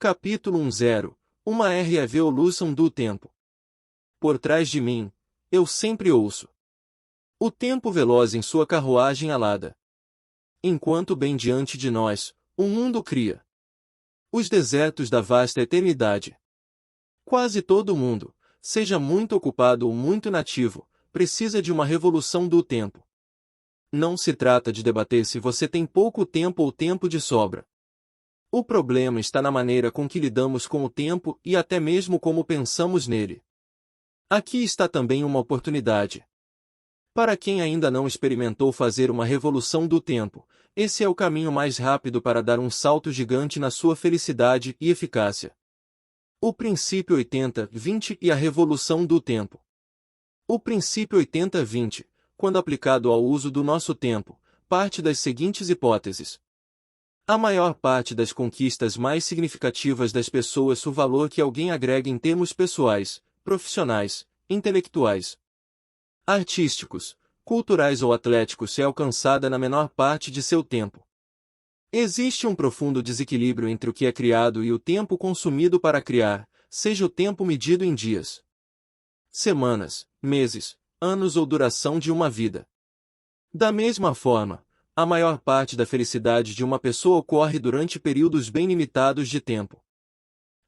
Capítulo 10. Uma revolução do tempo. Por trás de mim, eu sempre ouço o tempo veloz em sua carruagem alada. Enquanto bem diante de nós, o mundo cria os desertos da vasta eternidade. Quase todo mundo, seja muito ocupado ou muito inativo, precisa de uma revolução do tempo. Não se trata de debater se você tem pouco tempo ou tempo de sobra. O problema está na maneira com que lidamos com o tempo e até mesmo como pensamos nele. Aqui está também uma oportunidade. Para quem ainda não experimentou fazer uma revolução do tempo, esse é o caminho mais rápido para dar um salto gigante na sua felicidade e eficácia. O princípio 80-20 e a revolução do tempo. O princípio 80-20, quando aplicado ao uso do nosso tempo, parte das seguintes hipóteses. A maior parte das conquistas mais significativas das pessoas, o valor que alguém agrega em termos pessoais, profissionais, intelectuais, artísticos, culturais ou atléticos é alcançada na menor parte de seu tempo. Existe um profundo desequilíbrio entre o que é criado e o tempo consumido para criar, seja o tempo medido em dias, semanas, meses, anos ou duração de uma vida. Da mesma forma, a maior parte da felicidade de uma pessoa ocorre durante períodos bem limitados de tempo.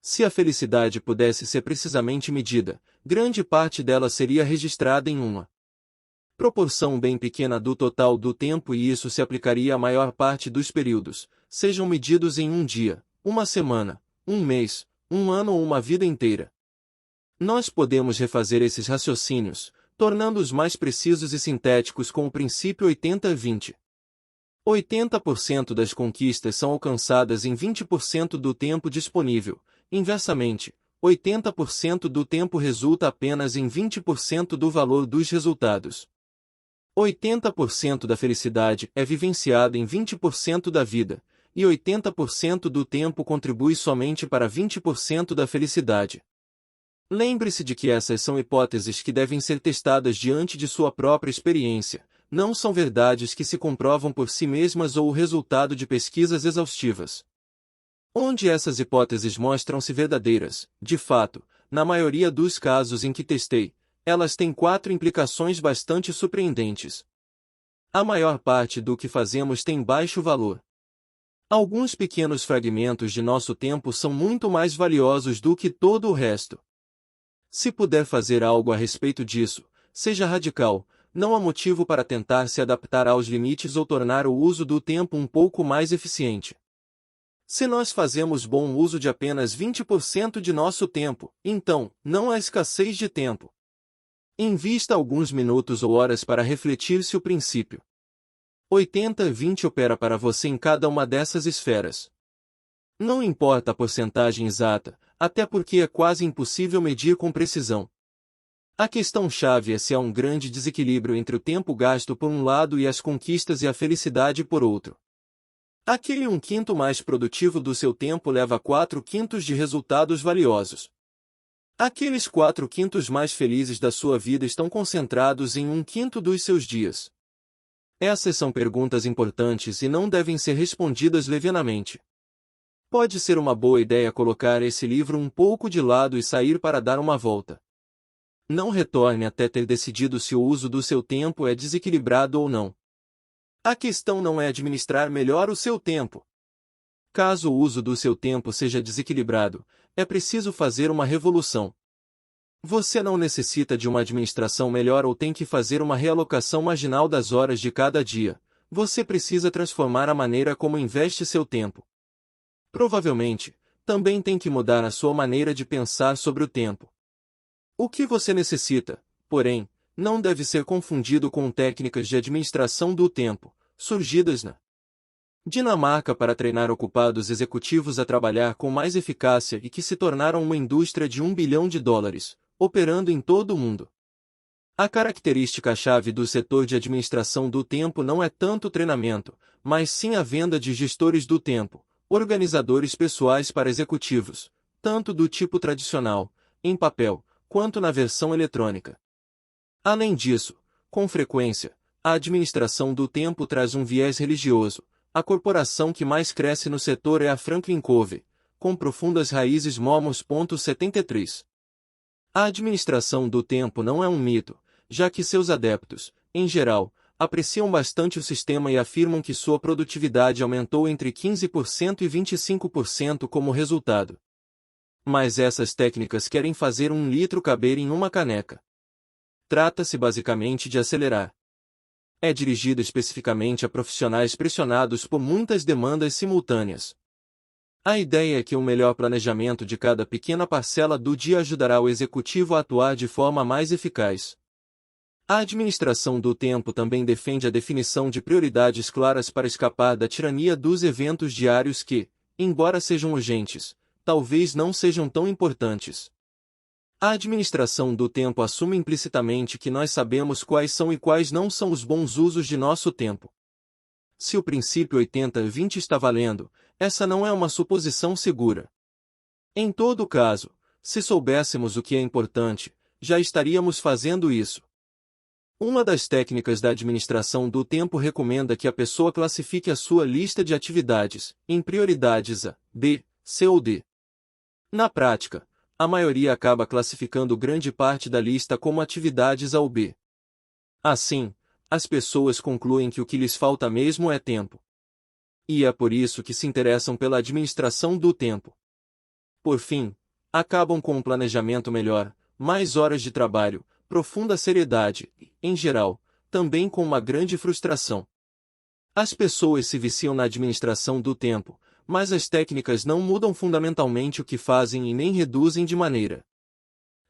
Se a felicidade pudesse ser precisamente medida, grande parte dela seria registrada em uma proporção bem pequena do total do tempo, e isso se aplicaria à maior parte dos períodos, sejam medidos em um dia, uma semana, um mês, um ano ou uma vida inteira. Nós podemos refazer esses raciocínios, tornando-os mais precisos e sintéticos com o princípio 80-20. 80% das conquistas são alcançadas em 20% do tempo disponível. Inversamente, 80% do tempo resulta apenas em 20% do valor dos resultados. 80% da felicidade é vivenciada em 20% da vida, e 80% do tempo contribui somente para 20% da felicidade. Lembre-se de que essas são hipóteses que devem ser testadas diante de sua própria experiência, não são verdades que se comprovam por si mesmas ou o resultado de pesquisas exaustivas. Onde essas hipóteses mostram-se verdadeiras, de fato, na maioria dos casos em que testei, elas têm 4 implicações bastante surpreendentes. A maior parte do que fazemos tem baixo valor. Alguns pequenos fragmentos de nosso tempo são muito mais valiosos do que todo o resto. Se puder fazer algo a respeito disso, seja radical, não há motivo para tentar se adaptar aos limites ou tornar o uso do tempo um pouco mais eficiente. Se nós fazemos bom uso de apenas 20% de nosso tempo, então, não há escassez de tempo. Invista alguns minutos ou horas para refletir se o princípio 80-20 opera para você em cada uma dessas esferas. Não importa a porcentagem exata, até porque é quase impossível medir com precisão. A questão-chave é se há um grande desequilíbrio entre o tempo gasto por um lado e as conquistas e a felicidade por outro. Aquele 1/5 mais produtivo do seu tempo leva 4/5 de resultados valiosos. Aqueles 4/5 mais felizes da sua vida estão concentrados em 1/5 dos seus dias. Essas são perguntas importantes e não devem ser respondidas levianamente. Pode ser uma boa ideia colocar esse livro um pouco de lado e sair para dar uma volta. Não retorne até ter decidido se o uso do seu tempo é desequilibrado ou não. A questão não é administrar melhor o seu tempo. Caso o uso do seu tempo seja desequilibrado, é preciso fazer uma revolução. Você não necessita de uma administração melhor ou tem que fazer uma realocação marginal das horas de cada dia. Você precisa transformar a maneira como investe seu tempo. Provavelmente, também tem que mudar a sua maneira de pensar sobre o tempo. O que você necessita, porém, não deve ser confundido com técnicas de administração do tempo, surgidas na Dinamarca para treinar ocupados executivos a trabalhar com mais eficácia e que se tornaram uma indústria de $1 bilhão, operando em todo o mundo. A característica-chave do setor de administração do tempo não é tanto o treinamento, mas sim a venda de gestores do tempo, organizadores pessoais para executivos, tanto do tipo tradicional, em papel, quanto na versão eletrônica. Além disso, com frequência, a administração do tempo traz um viés religioso. A corporação que mais cresce no setor é a Franklin Covey, com profundas raízes. Momos. 73. A administração do tempo não é um mito, já que seus adeptos, em geral, apreciam bastante o sistema e afirmam que sua produtividade aumentou entre 15% e 25% como resultado. Mas essas técnicas querem fazer 1 litro caber em uma caneca. Trata-se basicamente de acelerar. É dirigida especificamente a profissionais pressionados por muitas demandas simultâneas. A ideia é que o melhor planejamento de cada pequena parcela do dia ajudará o executivo a atuar de forma mais eficaz. A administração do tempo também defende a definição de prioridades claras para escapar da tirania dos eventos diários que, embora sejam urgentes, talvez não sejam tão importantes. A administração do tempo assume implicitamente que nós sabemos quais são e quais não são os bons usos de nosso tempo. Se o princípio 80-20 está valendo, essa não é uma suposição segura. Em todo caso, se soubéssemos o que é importante, já estaríamos fazendo isso. Uma das técnicas da administração do tempo recomenda que a pessoa classifique a sua lista de atividades em prioridades A, B, C ou D. Na prática, a maioria acaba classificando grande parte da lista como atividades A ou B. Assim, as pessoas concluem que o que lhes falta mesmo é tempo. E é por isso que se interessam pela administração do tempo. Por fim, acabam com um planejamento melhor, mais horas de trabalho, profunda seriedade e, em geral, também com uma grande frustração. As pessoas se viciam na administração do tempo, mas as técnicas não mudam fundamentalmente o que fazem e nem reduzem de maneira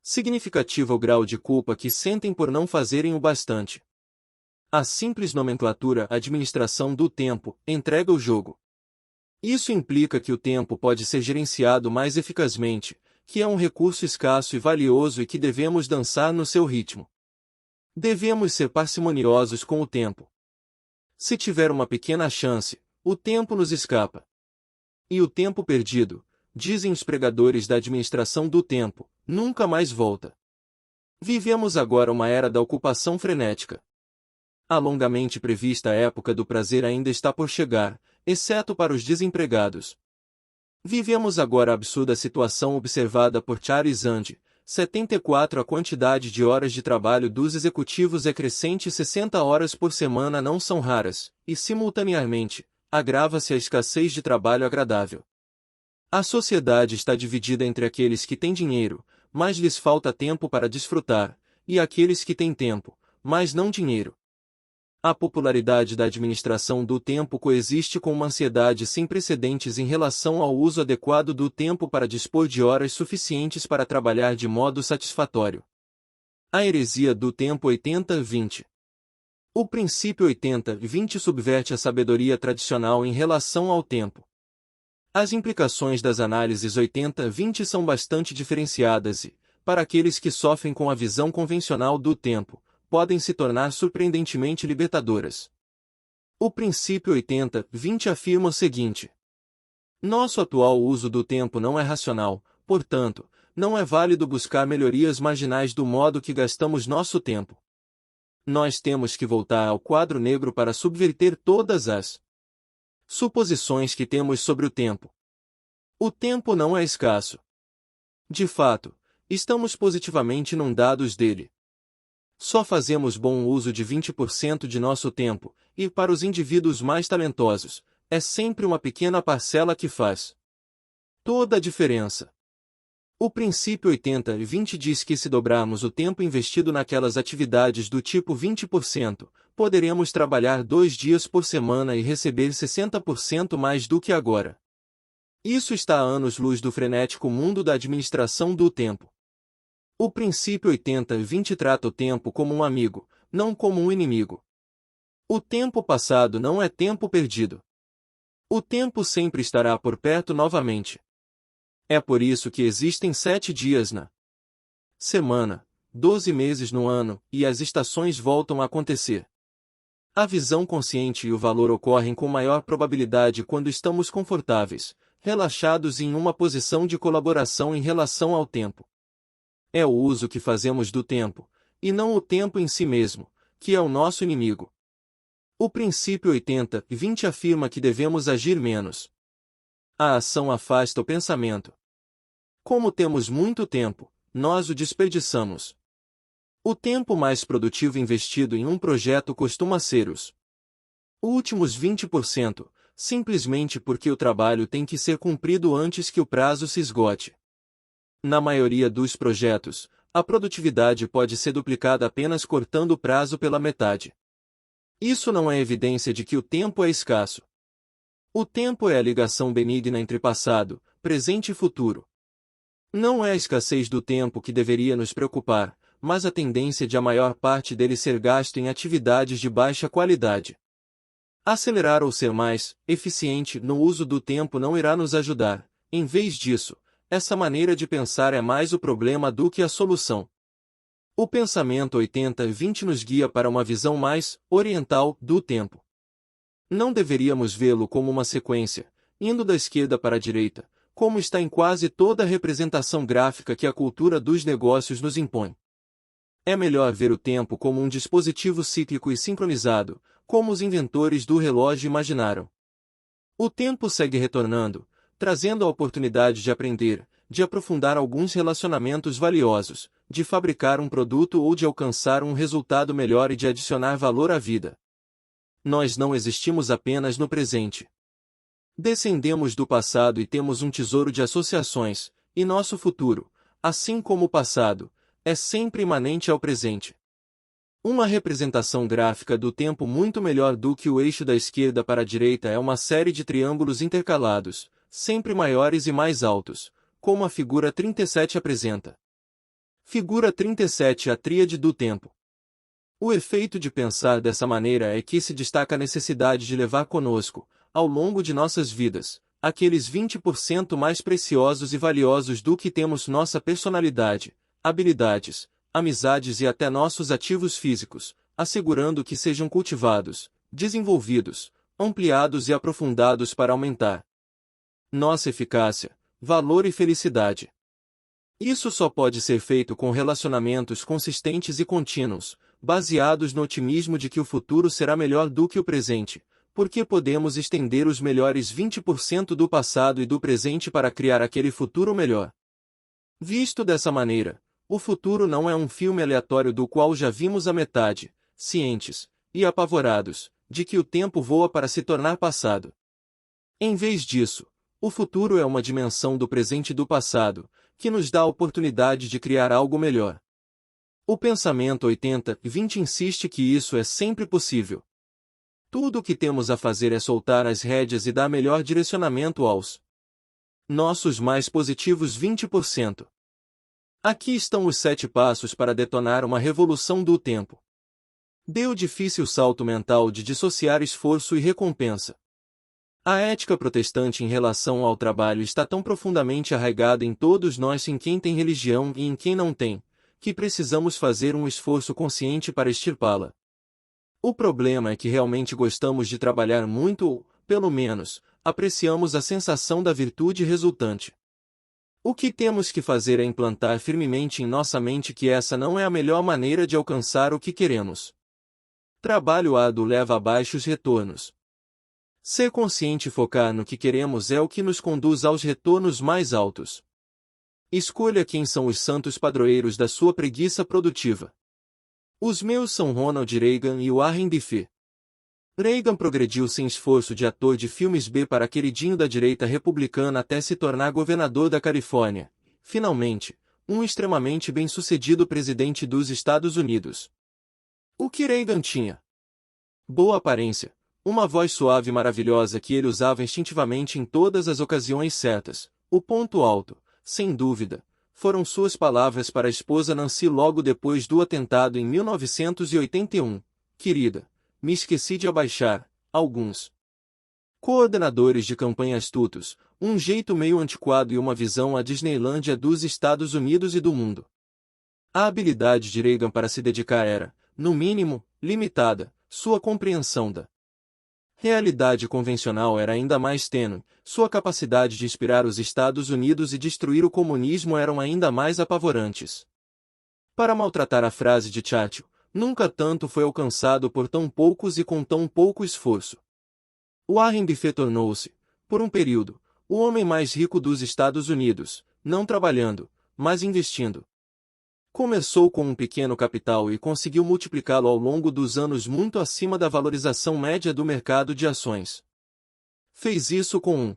significativa o grau de culpa que sentem por não fazerem o bastante. A simples nomenclatura administração do tempo entrega o jogo. Isso implica que o tempo pode ser gerenciado mais eficazmente, que é um recurso escasso e valioso e que devemos dançar no seu ritmo. Devemos ser parcimoniosos com o tempo. Se tiver uma pequena chance, o tempo nos escapa. E o tempo perdido, dizem os pregadores da administração do tempo, nunca mais volta. Vivemos agora uma era da ocupação frenética. A longamente prevista época do prazer ainda está por chegar, exceto para os desempregados. Vivemos agora a absurda situação observada por Charles Sand, 74. A quantidade de horas de trabalho dos executivos é crescente e 60 horas por semana não são raras, e simultaneamente, agrava-se a escassez de trabalho agradável. A sociedade está dividida entre aqueles que têm dinheiro, mas lhes falta tempo para desfrutar, e aqueles que têm tempo, mas não dinheiro. A popularidade da administração do tempo coexiste com uma ansiedade sem precedentes em relação ao uso adequado do tempo para dispor de horas suficientes para trabalhar de modo satisfatório. A heresia do tempo 80-20. O princípio 80-20 subverte a sabedoria tradicional em relação ao tempo. As implicações das análises 80-20 são bastante diferenciadas e, para aqueles que sofrem com a visão convencional do tempo, podem se tornar surpreendentemente libertadoras. O princípio 80-20 afirma o seguinte: nosso atual uso do tempo não é racional, portanto, não é válido buscar melhorias marginais do modo que gastamos nosso tempo. Nós temos que voltar ao quadro negro para subverter todas as suposições que temos sobre o tempo. O tempo não é escasso. De fato, estamos positivamente inundados dele. Só fazemos bom uso de 20% de nosso tempo, e para os indivíduos mais talentosos, é sempre uma pequena parcela que faz toda a diferença. O princípio 80-20 diz que se dobrarmos o tempo investido naquelas atividades do tipo 20%, poderemos trabalhar 2 dias por semana e receber 60% mais do que agora. Isso está a anos-luz do frenético mundo da administração do tempo. O princípio 80-20 trata o tempo como um amigo, não como um inimigo. O tempo passado não é tempo perdido. O tempo sempre estará por perto novamente. É por isso que existem 7 dias na semana, 12 meses no ano, e as estações voltam a acontecer. A visão consciente e o valor ocorrem com maior probabilidade quando estamos confortáveis, relaxados e em uma posição de colaboração em relação ao tempo. É o uso que fazemos do tempo, e não o tempo em si mesmo, que é o nosso inimigo. O princípio 80-20 afirma que devemos agir menos. A ação afasta o pensamento. Como temos muito tempo, nós o desperdiçamos. O tempo mais produtivo investido em um projeto costuma ser os últimos 20%, simplesmente porque o trabalho tem que ser cumprido antes que o prazo se esgote. Na maioria dos projetos, a produtividade pode ser duplicada apenas cortando o prazo pela metade. Isso não é evidência de que o tempo é escasso. O tempo é a ligação benigna entre passado, presente e futuro. Não é a escassez do tempo que deveria nos preocupar, mas a tendência de a maior parte dele ser gasto em atividades de baixa qualidade. Acelerar ou ser mais eficiente no uso do tempo não irá nos ajudar. Em vez disso, essa maneira de pensar é mais o problema do que a solução. O pensamento 80-20 nos guia para uma visão mais oriental do tempo. Não deveríamos vê-lo como uma sequência, indo da esquerda para a direita, como está em quase toda a representação gráfica que a cultura dos negócios nos impõe. É melhor ver o tempo como um dispositivo cíclico e sincronizado, como os inventores do relógio imaginaram. O tempo segue retornando, trazendo a oportunidade de aprender, de aprofundar alguns relacionamentos valiosos, de fabricar um produto ou de alcançar um resultado melhor e de adicionar valor à vida. Nós não existimos apenas no presente. Descendemos do passado e temos um tesouro de associações, e nosso futuro, assim como o passado, é sempre imanente ao presente. Uma representação gráfica do tempo muito melhor do que o eixo da esquerda para a direita é uma série de triângulos intercalados, sempre maiores e mais altos, como a figura 37 apresenta. Figura 37 A tríade do tempo. O efeito de pensar dessa maneira é que se destaca a necessidade de levar conosco, ao longo de nossas vidas, aqueles 20% mais preciosos e valiosos do que temos: nossa personalidade, habilidades, amizades e até nossos ativos físicos, assegurando que sejam cultivados, desenvolvidos, ampliados e aprofundados para aumentar nossa eficácia, valor e felicidade. Isso só pode ser feito com relacionamentos consistentes e contínuos, baseados no otimismo de que o futuro será melhor do que o presente, porque podemos estender os melhores 20% do passado e do presente para criar aquele futuro melhor. Visto dessa maneira, o futuro não é um filme aleatório do qual já vimos a metade, cientes, e apavorados, de que o tempo voa para se tornar passado. Em vez disso, o futuro é uma dimensão do presente e do passado, que nos dá a oportunidade de criar algo melhor. O pensamento 80-20 insiste que isso é sempre possível. Tudo o que temos a fazer é soltar as rédeas e dar melhor direcionamento aos nossos mais positivos 20%. Aqui estão os 7 passos para detonar uma revolução do tempo. Dê o difícil salto mental de dissociar esforço e recompensa. A ética protestante em relação ao trabalho está tão profundamente arraigada em todos nós, em quem tem religião e em quem não tem, que precisamos fazer um esforço consciente para extirpá-la. O problema é que realmente gostamos de trabalhar muito ou, pelo menos, apreciamos a sensação da virtude resultante. O que temos que fazer é implantar firmemente em nossa mente que essa não é a melhor maneira de alcançar o que queremos. Trabalho árduo leva a baixos retornos. Ser consciente e focar no que queremos é o que nos conduz aos retornos mais altos. Escolha quem são os santos padroeiros da sua preguiça produtiva. Os meus são Ronald Reagan e Warren Buffett. Reagan progrediu sem esforço de ator de filmes B para queridinho da direita republicana até se tornar governador da Califórnia, finalmente, um extremamente bem-sucedido presidente dos Estados Unidos. O que Reagan tinha? Boa aparência, uma voz suave e maravilhosa que ele usava instintivamente em todas as ocasiões certas. O ponto alto, sem dúvida, foram suas palavras para a esposa Nancy logo depois do atentado em 1981. Querida, me esqueci de abaixar, alguns coordenadores de campanha astutos, um jeito meio antiquado e uma visão à Disneylândia dos Estados Unidos e do mundo. A habilidade de Reagan para se dedicar era, no mínimo, limitada, sua compreensão da realidade convencional era ainda mais tênue, sua capacidade de inspirar os Estados Unidos e destruir o comunismo eram ainda mais apavorantes. Para maltratar a frase de Churchill, nunca tanto foi alcançado por tão poucos e com tão pouco esforço. Warren Buffett tornou-se, por um período, o homem mais rico dos Estados Unidos, não trabalhando, mas investindo. Começou com um pequeno capital e conseguiu multiplicá-lo ao longo dos anos muito acima da valorização média do mercado de ações. Fez isso com um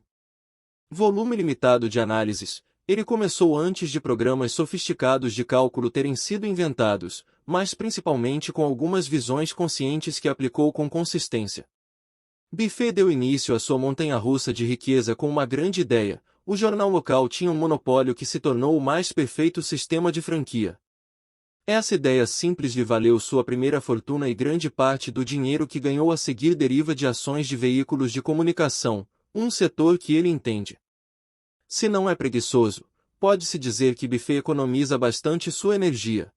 volume limitado de análises. Ele começou antes de programas sofisticados de cálculo terem sido inventados, mas principalmente com algumas visões conscientes que aplicou com consistência. Buffett deu início à sua montanha-russa de riqueza com uma grande ideia. O jornal local tinha um monopólio que se tornou o mais perfeito sistema de franquia. Essa ideia simples lhe valeu sua primeira fortuna e grande parte do dinheiro que ganhou a seguir deriva de ações de veículos de comunicação, um setor que ele entende. Se não é preguiçoso, pode-se dizer que Buffett economiza bastante sua energia.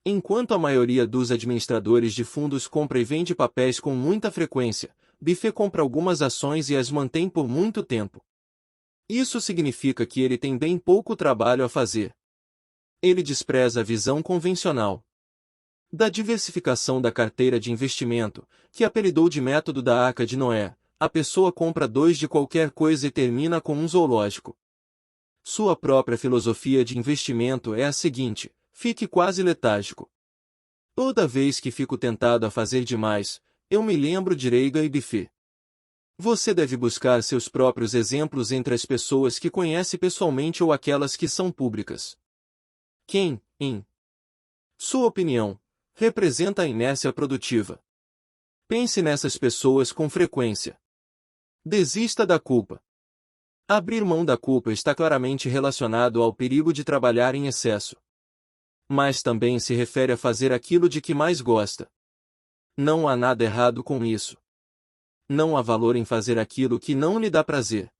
Enquanto a maioria dos administradores de fundos compra e vende papéis com muita frequência, Buffett compra algumas ações e as mantém por muito tempo. Isso significa que ele tem bem pouco trabalho a fazer. Ele despreza a visão convencional da diversificação da carteira de investimento, que apelidou de método da Arca de Noé. A pessoa compra dois de qualquer coisa e termina com um zoológico. Sua própria filosofia de investimento é a seguinte: fique quase letárgico. Toda vez que fico tentado a fazer demais, eu me lembro de Reagan e Buffett. Você deve buscar seus próprios exemplos entre as pessoas que conhece pessoalmente ou aquelas que são públicas. Quem, em sua opinião, representa a inércia produtiva? Pense nessas pessoas com frequência. Desista da culpa. Abrir mão da culpa está claramente relacionado ao perigo de trabalhar em excesso. Mas também se refere a fazer aquilo de que mais gosta. Não há nada errado com isso. Não há valor em fazer aquilo que não lhe dá prazer.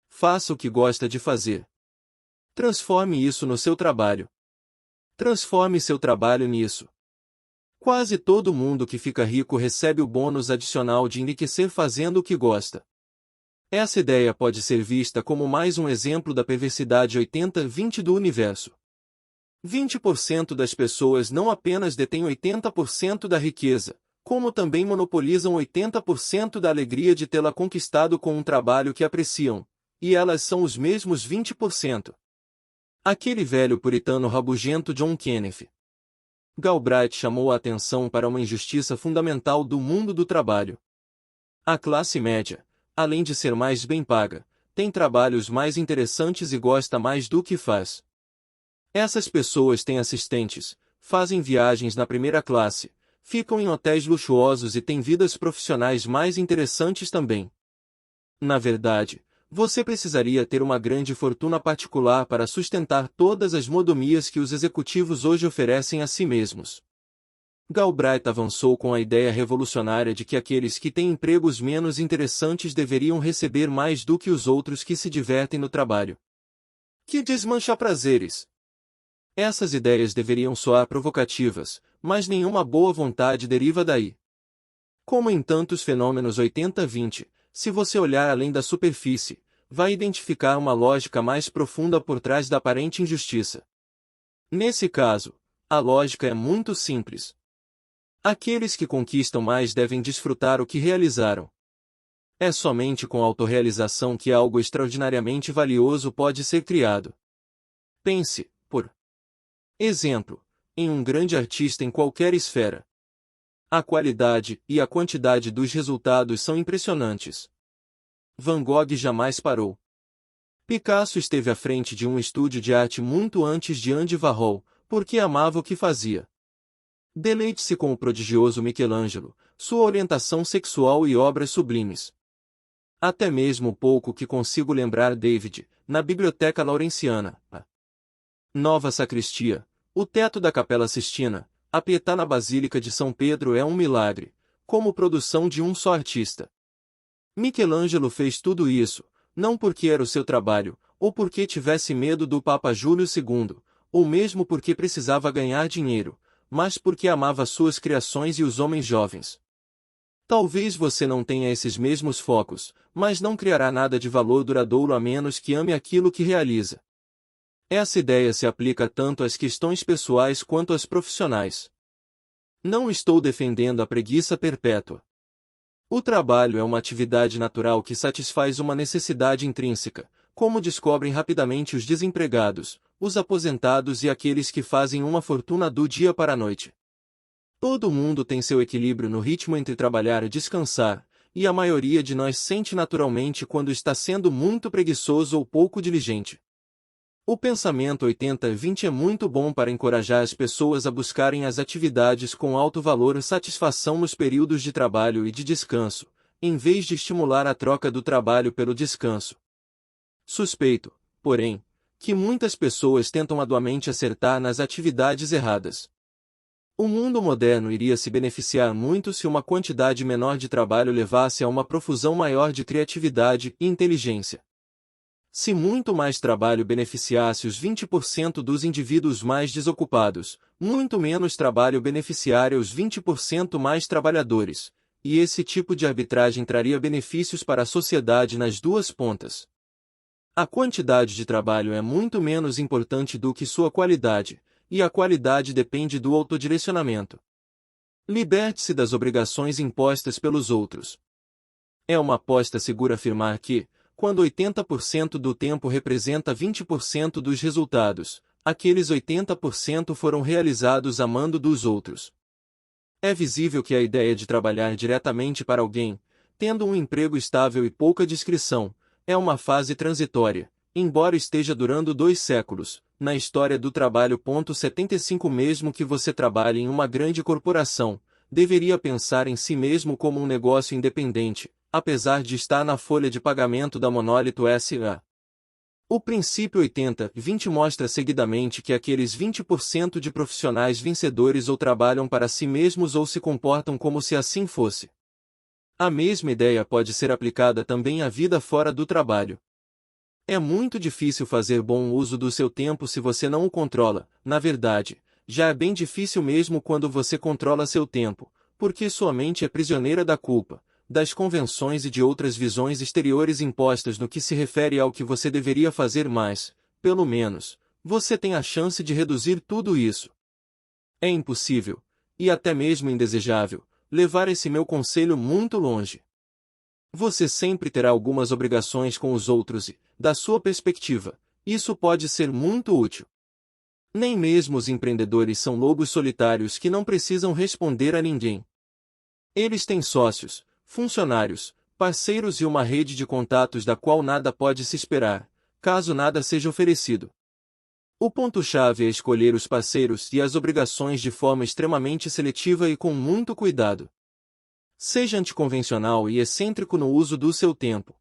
Faça o que gosta de fazer. Transforme isso no seu trabalho. Transforme seu trabalho nisso. Quase todo mundo que fica rico recebe o bônus adicional de enriquecer fazendo o que gosta. Essa ideia pode ser vista como mais um exemplo da perversidade 80-20 do universo. 20% das pessoas não apenas detêm 80% da riqueza, como também monopolizam 80% da alegria de tê-la conquistado com um trabalho que apreciam, e elas são os mesmos 20%. Aquele velho puritano rabugento John Kenneth Galbraith chamou a atenção para uma injustiça fundamental do mundo do trabalho. A classe média, além de ser mais bem paga, tem trabalhos mais interessantes e gosta mais do que faz. Essas pessoas têm assistentes, fazem viagens na primeira classe, ficam em hotéis luxuosos e têm vidas profissionais mais interessantes também. Na verdade, você precisaria ter uma grande fortuna particular para sustentar todas as mordomias que os executivos hoje oferecem a si mesmos. Galbraith avançou com a ideia revolucionária de que aqueles que têm empregos menos interessantes deveriam receber mais do que os outros que se divertem no trabalho. Que desmancha prazeres! Essas ideias deveriam soar provocativas, mas nenhuma boa vontade deriva daí. Como em tantos fenômenos 80-20, se você olhar além da superfície, vai identificar uma lógica mais profunda por trás da aparente injustiça. Nesse caso, a lógica é muito simples. Aqueles que conquistam mais devem desfrutar o que realizaram. É somente com autorrealização que algo extraordinariamente valioso pode ser criado. Pense, por exemplo, em um grande artista em qualquer esfera. A qualidade e a quantidade dos resultados são impressionantes. Van Gogh jamais parou. Picasso esteve à frente de um estúdio de arte muito antes de Andy Warhol, porque amava o que fazia. Deleite-se com o prodigioso Michelangelo, sua orientação sexual e obras sublimes. Até mesmo o pouco que consigo lembrar David, na Biblioteca Laurenciana, a Nova Sacristia, o teto da Capela Sistina, a Pietà na Basílica de São Pedro é um milagre, como produção de um só artista. Michelangelo fez tudo isso, não porque era o seu trabalho, ou porque tivesse medo do Papa Júlio II, ou mesmo porque precisava ganhar dinheiro, mas porque amava suas criações e os homens jovens. Talvez você não tenha esses mesmos focos, mas não criará nada de valor duradouro a menos que ame aquilo que realiza. Essa ideia se aplica tanto às questões pessoais quanto às profissionais. Não estou defendendo a preguiça perpétua. O trabalho é uma atividade natural que satisfaz uma necessidade intrínseca, como descobrem rapidamente os desempregados, os aposentados e aqueles que fazem uma fortuna do dia para a noite. Todo mundo tem seu equilíbrio no ritmo entre trabalhar e descansar, e a maioria de nós sente naturalmente quando está sendo muito preguiçoso ou pouco diligente. O pensamento 80-20 é muito bom para encorajar as pessoas a buscarem as atividades com alto valor e satisfação nos períodos de trabalho e de descanso, em vez de estimular a troca do trabalho pelo descanso. Suspeito, porém, que muitas pessoas tentam arduamente acertar nas atividades erradas. O mundo moderno iria se beneficiar muito se uma quantidade menor de trabalho levasse a uma profusão maior de criatividade e inteligência. Se muito mais trabalho beneficiasse os 20% dos indivíduos mais desocupados, muito menos trabalho beneficiaria os 20% mais trabalhadores, e esse tipo de arbitragem traria benefícios para a sociedade nas duas pontas. A quantidade de trabalho é muito menos importante do que sua qualidade, e a qualidade depende do autodirecionamento. Liberte-se das obrigações impostas pelos outros. É uma aposta segura afirmar que, quando 80% do tempo representa 20% dos resultados, aqueles 80% foram realizados a mando dos outros. É visível que a ideia de trabalhar diretamente para alguém, tendo um emprego estável e pouca discrição, é uma fase transitória, embora esteja durando 2 séculos, na história do trabalho. 75 Mesmo que você trabalhe em uma grande corporação, deveria pensar em si mesmo como um negócio independente, apesar de estar na folha de pagamento da Monolito S.A. O princípio 80-20 mostra seguidamente que aqueles 20% de profissionais vencedores ou trabalham para si mesmos ou se comportam como se assim fosse. A mesma ideia pode ser aplicada também à vida fora do trabalho. É muito difícil fazer bom uso do seu tempo se você não o controla. Na verdade, já é bem difícil mesmo quando você controla seu tempo, porque sua mente é prisioneira da culpa, das convenções e de outras visões exteriores impostas no que se refere ao que você deveria fazer mais. Pelo menos, você tem a chance de reduzir tudo isso. É impossível, e até mesmo indesejável, levar esse meu conselho muito longe. Você sempre terá algumas obrigações com os outros e, da sua perspectiva, isso pode ser muito útil. Nem mesmo os empreendedores são lobos solitários que não precisam responder a ninguém. Eles têm sócios, funcionários, parceiros e uma rede de contatos da qual nada pode se esperar, caso nada seja oferecido. O ponto-chave é escolher os parceiros e as obrigações de forma extremamente seletiva e com muito cuidado. Seja anticonvencional e excêntrico no uso do seu tempo.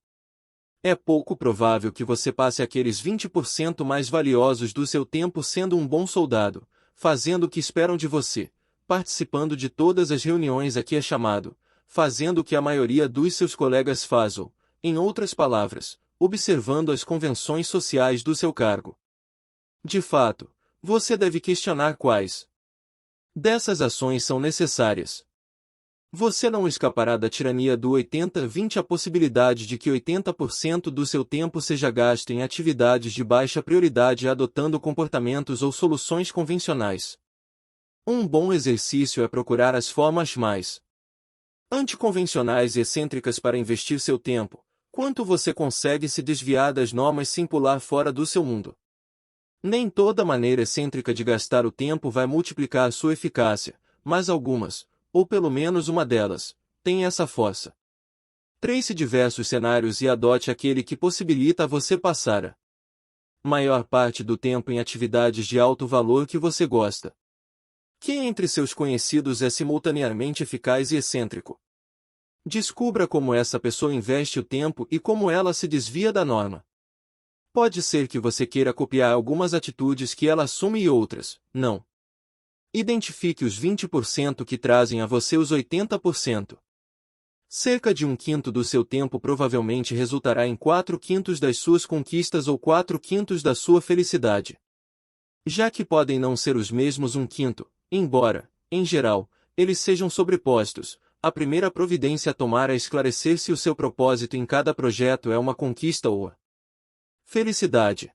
É pouco provável que você passe aqueles 20% mais valiosos do seu tempo sendo um bom soldado, fazendo o que esperam de você, participando de todas as reuniões a que é chamado, fazendo o que a maioria dos seus colegas faz ou, em outras palavras, observando as convenções sociais do seu cargo. De fato, você deve questionar quais dessas ações são necessárias. Você não escapará da tirania do 80-20. A possibilidade de que 80% do seu tempo seja gasto em atividades de baixa prioridade adotando comportamentos ou soluções convencionais. Um bom exercício é procurar as formas mais anticonvencionais e excêntricas para investir seu tempo, quanto você consegue se desviar das normas sem pular fora do seu mundo. Nem toda maneira excêntrica de gastar o tempo vai multiplicar sua eficácia, mas algumas, ou pelo menos uma delas, tem essa força. Trace diversos cenários e adote aquele que possibilita a você passar a maior parte do tempo em atividades de alto valor que você gosta. Quem entre seus conhecidos é simultaneamente eficaz e excêntrico? Descubra como essa pessoa investe o tempo e como ela se desvia da norma. Pode ser que você queira copiar algumas atitudes que ela assume e outras, não. Identifique os 20% que trazem a você os 80%. Cerca de 1/5 do seu tempo provavelmente resultará em 4/5 das suas conquistas ou 4/5 da sua felicidade. Já que podem não ser os mesmos 1/5, embora, em geral, eles sejam sobrepostos, a primeira providência a tomar é esclarecer se o seu propósito em cada projeto é uma conquista ou a felicidade.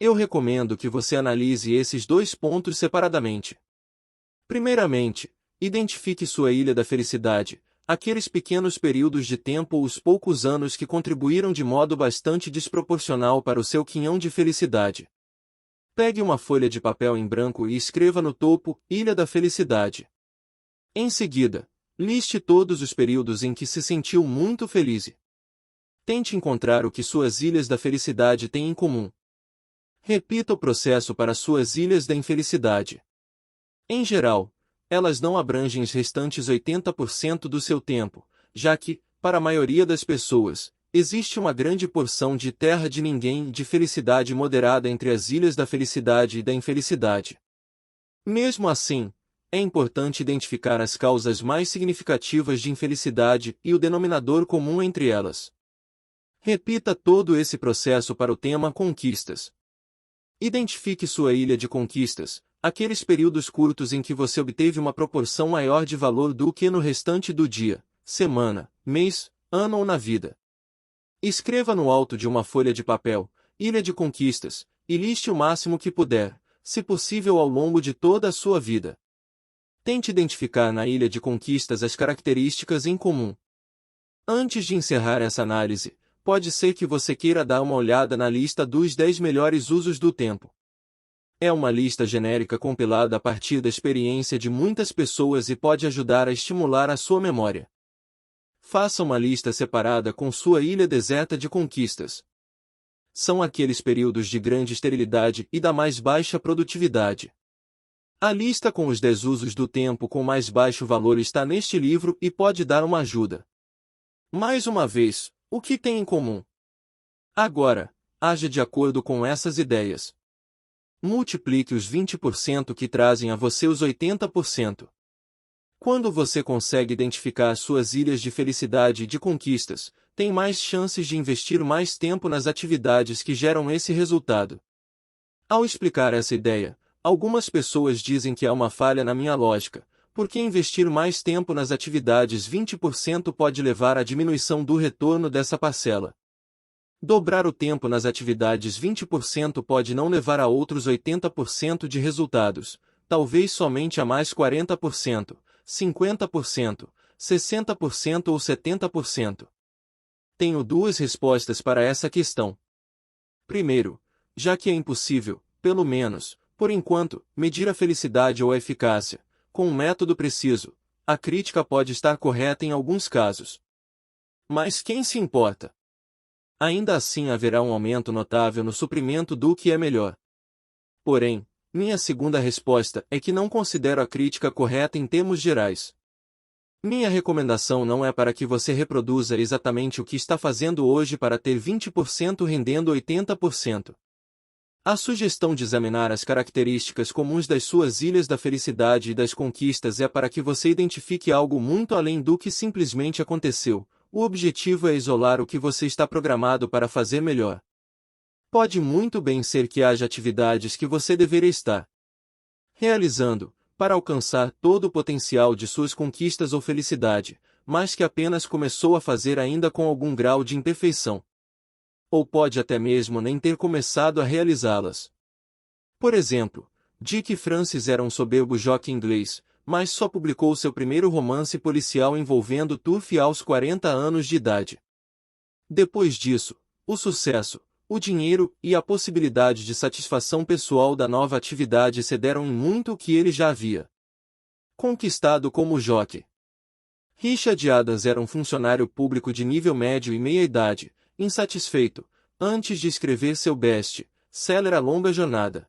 Eu recomendo que você analise esses 2 pontos separadamente. Primeiramente, identifique sua ilha da felicidade, aqueles pequenos períodos de tempo ou os poucos anos que contribuíram de modo bastante desproporcional para o seu quinhão de felicidade. Pegue uma folha de papel em branco e escreva no topo, Ilha da Felicidade. Em seguida, liste todos os períodos em que se sentiu muito feliz. Tente encontrar o que suas ilhas da felicidade têm em comum. Repita o processo para suas ilhas da infelicidade. Em geral, elas não abrangem os restantes 80% do seu tempo, já que, para a maioria das pessoas, existe uma grande porção de terra de ninguém e de felicidade moderada entre as ilhas da felicidade e da infelicidade. Mesmo assim, é importante identificar as causas mais significativas de infelicidade e o denominador comum entre elas. Repita todo esse processo para o tema conquistas. Identifique sua ilha de conquistas, aqueles períodos curtos em que você obteve uma proporção maior de valor do que no restante do dia, semana, mês, ano ou na vida. Escreva no alto de uma folha de papel, Ilha de Conquistas, e liste o máximo que puder, se possível ao longo de toda a sua vida. Tente identificar na Ilha de Conquistas as características em comum. Antes de encerrar essa análise, pode ser que você queira dar uma olhada na lista dos 10 melhores usos do tempo. É uma lista genérica compilada a partir da experiência de muitas pessoas e pode ajudar a estimular a sua memória. Faça uma lista separada com sua ilha deserta de conquistas. São aqueles períodos de grande esterilidade e da mais baixa produtividade. A lista com os 10 usos do tempo com mais baixo valor está neste livro e pode dar uma ajuda. Mais uma vez, o que tem em comum? Agora, haja de acordo com essas ideias. Multiplique os 20% que trazem a você os 80%. Quando você consegue identificar suas ilhas de felicidade e de conquistas, tem mais chances de investir mais tempo nas atividades que geram esse resultado. Ao explicar essa ideia, algumas pessoas dizem que há uma falha na minha lógica, porque investir mais tempo nas atividades 20% pode levar à diminuição do retorno dessa parcela. Dobrar o tempo nas atividades 20% pode não levar a outros 80% de resultados, talvez somente a mais 40%, 50%, 60% ou 70%. Tenho duas respostas para essa questão. Primeiro, já que é impossível, pelo menos, por enquanto, medir a felicidade ou a eficácia, com um método preciso, a crítica pode estar correta em alguns casos. Mas quem se importa? Ainda assim haverá um aumento notável no suprimento do que é melhor. Porém, minha segunda resposta é que não considero a crítica correta em termos gerais. Minha recomendação não é para que você reproduza exatamente o que está fazendo hoje para ter 20% rendendo 80%. A sugestão de examinar as características comuns das suas ilhas da felicidade e das conquistas é para que você identifique algo muito além do que simplesmente aconteceu. O objetivo é isolar o que você está programado para fazer melhor. Pode muito bem ser que haja atividades que você deveria estar realizando, para alcançar todo o potencial de suas conquistas ou felicidade, mas que apenas começou a fazer ainda com algum grau de imperfeição. Ou pode até mesmo nem ter começado a realizá-las. Por exemplo, Dick Francis era um soberbo jockey inglês, mas só publicou seu primeiro romance policial envolvendo Turf aos 40 anos de idade. Depois disso, o sucesso, o dinheiro e a possibilidade de satisfação pessoal da nova atividade excederam em muito o que ele já havia conquistado como jockey. Richard Adams era um funcionário público de nível médio e meia-idade, insatisfeito, antes de escrever seu best-seller A Longa Jornada.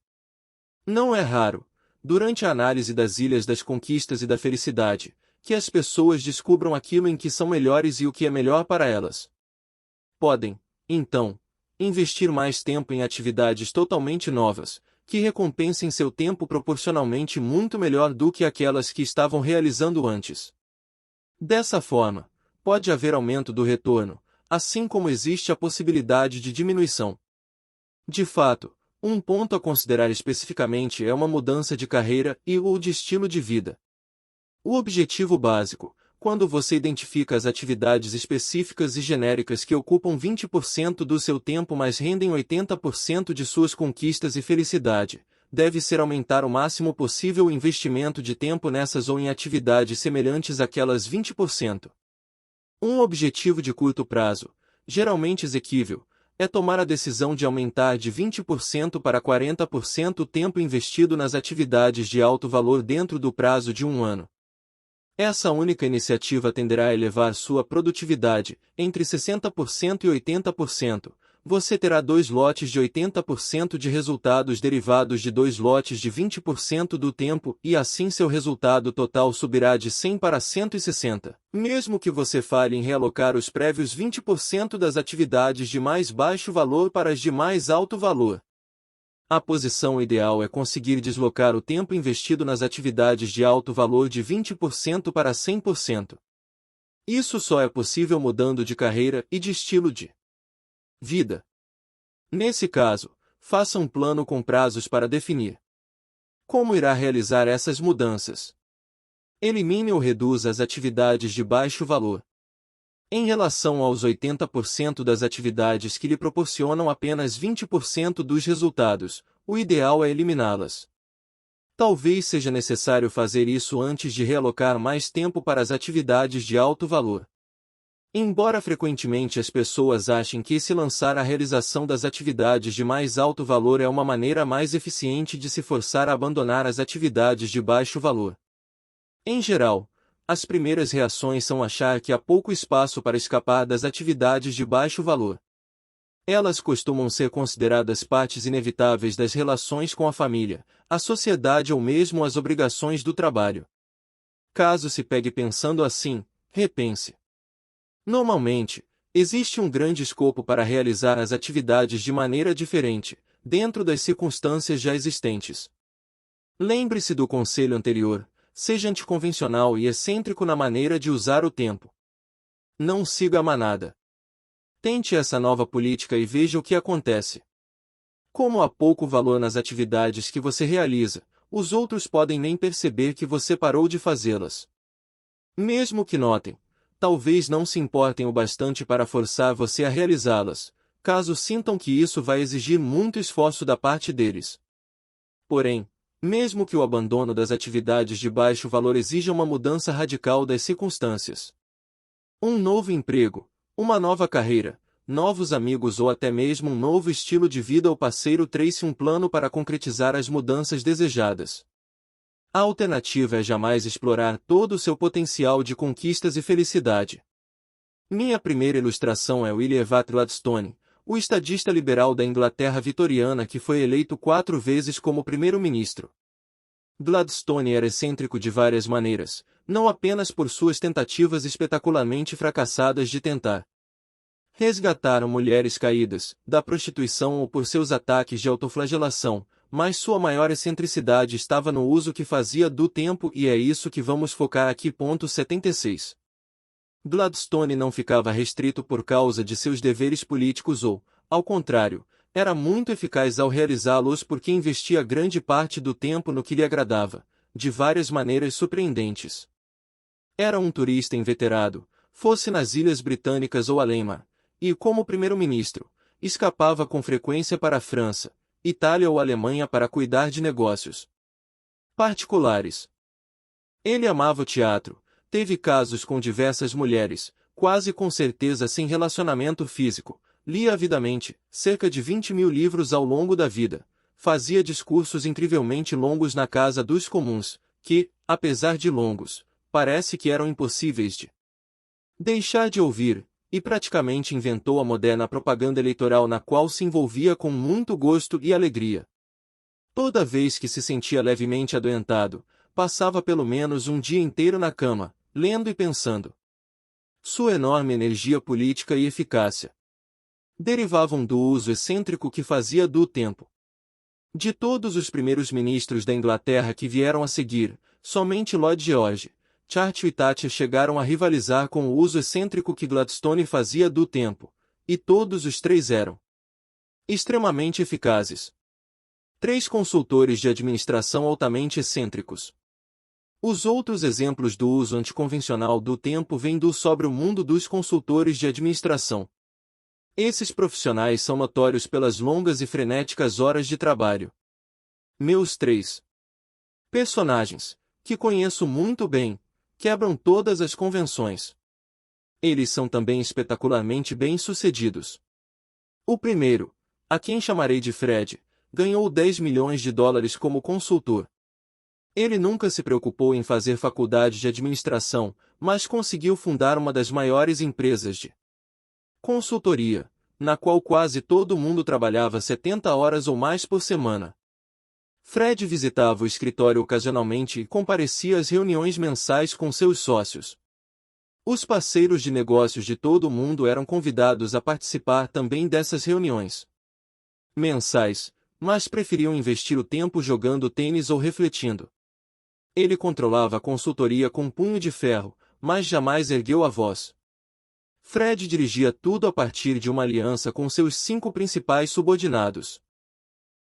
Não é raro, durante a análise das ilhas das conquistas e da felicidade, que as pessoas descubram aquilo em que são melhores e o que é melhor para elas. Podem, então, investir mais tempo em atividades totalmente novas, que recompensem seu tempo proporcionalmente muito melhor do que aquelas que estavam realizando antes. Dessa forma, pode haver aumento do retorno, assim como existe a possibilidade de diminuição. De fato, um ponto a considerar especificamente é uma mudança de carreira ou de estilo de vida. O objetivo básico, quando você identifica as atividades específicas e genéricas que ocupam 20% do seu tempo mas rendem 80% de suas conquistas e felicidade, deve ser aumentar o máximo possível o investimento de tempo nessas ou em atividades semelhantes àquelas 20%. Um objetivo de curto prazo, geralmente exequível, é tomar a decisão de aumentar de 20% para 40% o tempo investido nas atividades de alto valor dentro do prazo de um ano. Essa única iniciativa tenderá a elevar sua produtividade entre 60% e 80%. Você terá 2 lotes de 80% de resultados derivados de 2 lotes de 20% do tempo e assim seu resultado total subirá de 100 para 160, mesmo que você falhe em realocar os prévios 20% das atividades de mais baixo valor para as de mais alto valor. A posição ideal é conseguir deslocar o tempo investido nas atividades de alto valor de 20% para 100%. Isso só é possível mudando de carreira e de estilo de vida. Nesse caso, faça um plano com prazos para definir como irá realizar essas mudanças. Elimine ou reduza as atividades de baixo valor. Em relação aos 80% das atividades que lhe proporcionam apenas 20% dos resultados, o ideal é eliminá-las. Talvez seja necessário fazer isso antes de realocar mais tempo para as atividades de alto valor. Embora frequentemente as pessoas achem que se lançar à realização das atividades de mais alto valor é uma maneira mais eficiente de se forçar a abandonar as atividades de baixo valor. Em geral, as primeiras reações são achar que há pouco espaço para escapar das atividades de baixo valor. Elas costumam ser consideradas partes inevitáveis das relações com a família, a sociedade ou mesmo as obrigações do trabalho. Caso se pegue pensando assim, repense. Normalmente, existe um grande escopo para realizar as atividades de maneira diferente, dentro das circunstâncias já existentes. Lembre-se do conselho anterior. Seja anticonvencional e excêntrico na maneira de usar o tempo. Não siga a manada. Tente essa nova política e veja o que acontece. Como há pouco valor nas atividades que você realiza, os outros podem nem perceber que você parou de fazê-las. Mesmo que notem, talvez não se importem o bastante para forçar você a realizá-las, caso sintam que isso vai exigir muito esforço da parte deles. Porém, mesmo que o abandono das atividades de baixo valor exija uma mudança radical das circunstâncias. Um novo emprego, uma nova carreira, novos amigos ou até mesmo um novo estilo de vida ou parceiro, trace um plano para concretizar as mudanças desejadas. A alternativa é jamais explorar todo o seu potencial de conquistas e felicidade. Minha primeira ilustração é William Evat Gladstone, o estadista liberal da Inglaterra vitoriana que foi eleito 4 vezes como primeiro-ministro. Gladstone era excêntrico de várias maneiras, não apenas por suas tentativas espetacularmente fracassadas de tentar resgatar mulheres caídas da prostituição ou por seus ataques de autoflagelação, mas sua maior excentricidade estava no uso que fazia do tempo e é isso que vamos focar aqui. 76. Gladstone não ficava restrito por causa de seus deveres políticos ou, ao contrário, era muito eficaz ao realizá-los porque investia grande parte do tempo no que lhe agradava, de várias maneiras surpreendentes. Era um turista inveterado, fosse nas Ilhas Britânicas ou além-mar, e, como primeiro-ministro, escapava com frequência para a França, Itália ou Alemanha para cuidar de negócios particulares. Ele amava o teatro, teve casos com diversas mulheres, quase com certeza sem relacionamento físico, lia avidamente, cerca de 20.000 livros ao longo da vida, fazia discursos incrivelmente longos na Casa dos Comuns, que, apesar de longos, parece que eram impossíveis de deixar de ouvir, e praticamente inventou a moderna propaganda eleitoral na qual se envolvia com muito gosto e alegria. Toda vez que se sentia levemente adoentado, passava pelo menos um dia inteiro na cama, lendo e pensando. Sua enorme energia política e eficácia derivavam do uso excêntrico que fazia do tempo. De todos os primeiros ministros da Inglaterra que vieram a seguir, somente Lloyd George, Churchill e Thatcher chegaram a rivalizar com o uso excêntrico que Gladstone fazia do tempo, e todos os três eram extremamente eficazes. 3 consultores de administração altamente excêntricos. Os outros exemplos do uso anticonvencional do tempo vêm sobre o mundo dos consultores de administração. Esses profissionais são notórios pelas longas e frenéticas horas de trabalho. Meus 3 personagens, que conheço muito bem, quebram todas as convenções. Eles são também espetacularmente bem-sucedidos. O primeiro, a quem chamarei de Fred, ganhou 10 milhões de dólares como consultor. Ele nunca se preocupou em fazer faculdade de administração, mas conseguiu fundar uma das maiores empresas de consultoria, na qual quase todo mundo trabalhava 70 horas ou mais por semana. Fred visitava o escritório ocasionalmente e comparecia às reuniões mensais com seus sócios. Os parceiros de negócios de todo o mundo eram convidados a participar também dessas reuniões mensais, mas preferiam investir o tempo jogando tênis ou refletindo. Ele controlava a consultoria com um punho de ferro, mas jamais ergueu a voz. Fred dirigia tudo a partir de uma aliança com seus 5 principais subordinados.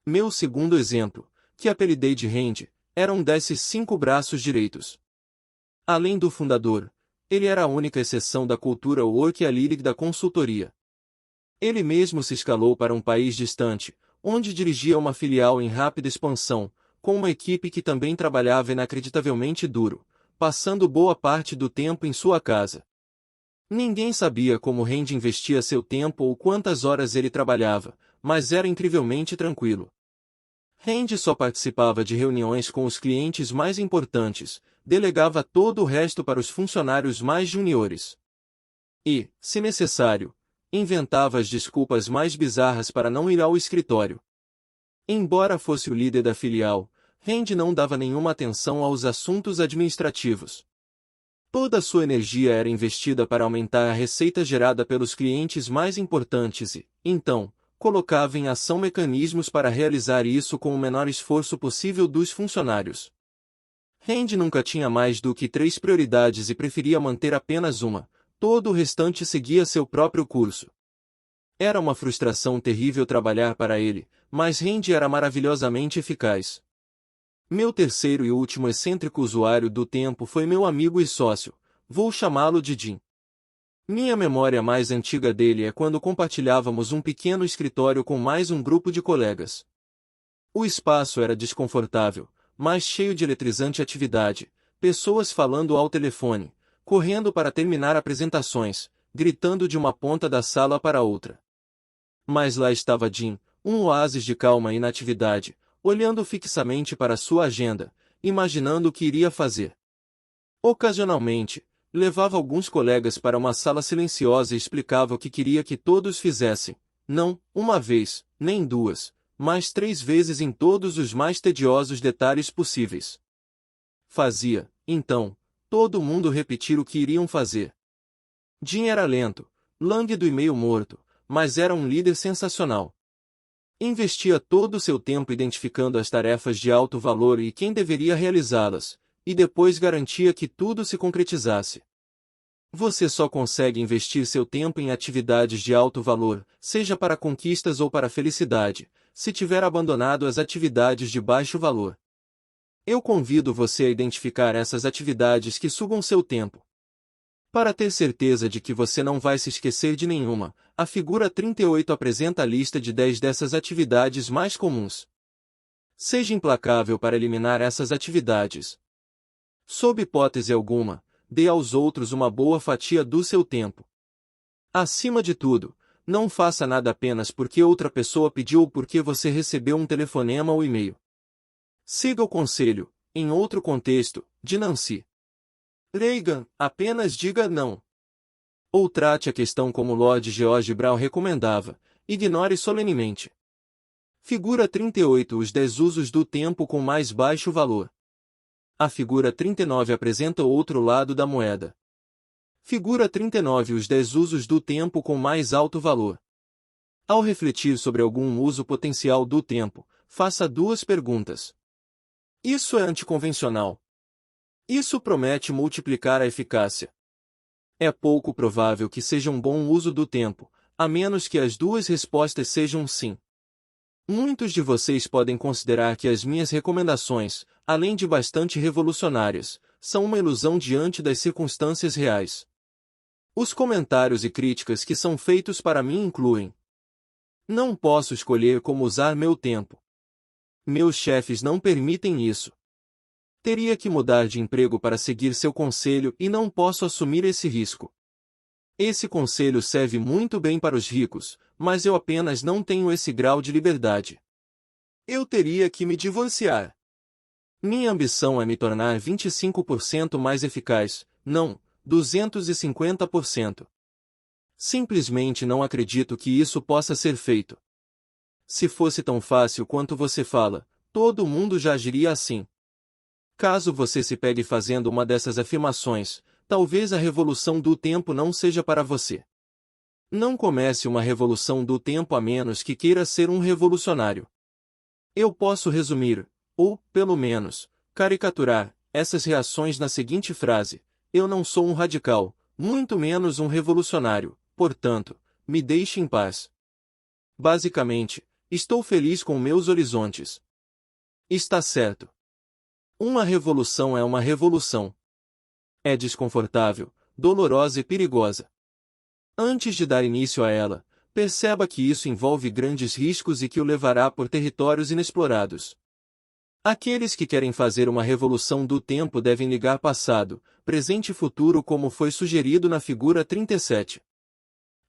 Meu segundo exemplo, que apelidei de Randy, era um desses 5 braços direitos. Além do fundador, ele era a única exceção da cultura work-holic da consultoria. Ele mesmo se escalou para um país distante, onde dirigia uma filial em rápida expansão, com uma equipe que também trabalhava inacreditavelmente duro, passando boa parte do tempo em sua casa. Ninguém sabia como Randy investia seu tempo ou quantas horas ele trabalhava, mas era incrivelmente tranquilo. Randy só participava de reuniões com os clientes mais importantes, delegava todo o resto para os funcionários mais juniores. E, se necessário, inventava as desculpas mais bizarras para não ir ao escritório. Embora fosse o líder da filial, Randy não dava nenhuma atenção aos assuntos administrativos. Toda a sua energia era investida para aumentar a receita gerada pelos clientes mais importantes e, então, colocava em ação mecanismos para realizar isso com o menor esforço possível dos funcionários. Randy nunca tinha mais do que 3 prioridades e preferia manter apenas uma, todo o restante seguia seu próprio curso. Era uma frustração terrível trabalhar para ele, mas Randy era maravilhosamente eficaz. Meu terceiro e último excêntrico usuário do tempo foi meu amigo e sócio, vou chamá-lo de Jim. Minha memória mais antiga dele é quando compartilhávamos um pequeno escritório com mais um grupo de colegas. O espaço era desconfortável, mas cheio de eletrizante atividade, pessoas falando ao telefone, correndo para terminar apresentações, gritando de uma ponta da sala para outra. Mas lá estava Jim, um oásis de calma e inatividade, olhando fixamente para sua agenda, imaginando o que iria fazer. Ocasionalmente, levava alguns colegas para uma sala silenciosa e explicava o que queria que todos fizessem, não uma vez, nem 2, mas 3 vezes em todos os mais tediosos detalhes possíveis. Fazia, então, todo mundo repetir o que iriam fazer. Jim era lento, lânguido e meio morto, mas era um líder sensacional. Investia todo o seu tempo identificando as tarefas de alto valor e quem deveria realizá-las, e depois garantia que tudo se concretizasse. Você só consegue investir seu tempo em atividades de alto valor, seja para conquistas ou para felicidade, se tiver abandonado as atividades de baixo valor. Eu convido você a identificar essas atividades que sugam seu tempo. Para ter certeza de que você não vai se esquecer de nenhuma, a figura 38 apresenta a lista de 10 dessas atividades mais comuns. Seja implacável para eliminar essas atividades. Sob hipótese alguma, dê aos outros uma boa fatia do seu tempo. Acima de tudo, não faça nada apenas porque outra pessoa pediu ou porque você recebeu um telefonema ou e-mail. Siga o conselho, em outro contexto, de Nancy Reagan, apenas diga não. Ou trate a questão como Lord George Brown recomendava, ignore solenemente. Figura 38 Os 10 usos do tempo com mais baixo valor. A figura 39 apresenta o outro lado da moeda. Figura 39 Os 10 usos do tempo com mais alto valor. Ao refletir sobre algum uso potencial do tempo, faça 2 perguntas. Isso é anticonvencional? Isso promete multiplicar a eficácia? É pouco provável que seja um bom uso do tempo, a menos que as 2 respostas sejam sim. Muitos de vocês podem considerar que as minhas recomendações, além de bastante revolucionárias, são uma ilusão diante das circunstâncias reais. Os comentários e críticas que são feitos para mim incluem: não posso escolher como usar meu tempo. Meus chefes não permitem isso. Teria que mudar de emprego para seguir seu conselho e não posso assumir esse risco. Esse conselho serve muito bem para os ricos, mas eu apenas não tenho esse grau de liberdade. Eu teria que me divorciar. Minha ambição é me tornar 25% mais eficaz, não 250%. Simplesmente não acredito que isso possa ser feito. Se fosse tão fácil quanto você fala, todo mundo já agiria assim. Caso você se pegue fazendo uma dessas afirmações, talvez a revolução do tempo não seja para você. Não comece uma revolução do tempo a menos que queira ser um revolucionário. Eu posso resumir, ou, pelo menos, caricaturar, essas reações na seguinte frase: eu não sou um radical, muito menos um revolucionário, portanto, me deixe em paz. Basicamente, estou feliz com meus horizontes. Está certo. Uma revolução é uma revolução. É desconfortável, dolorosa e perigosa. Antes de dar início a ela, perceba que isso envolve grandes riscos e que o levará por territórios inexplorados. Aqueles que querem fazer uma revolução do tempo devem ligar passado, presente e futuro como foi sugerido na figura 37.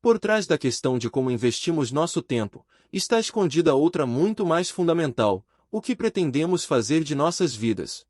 Por trás da questão de como investimos nosso tempo, está escondida outra muito mais fundamental: o que pretendemos fazer de nossas vidas.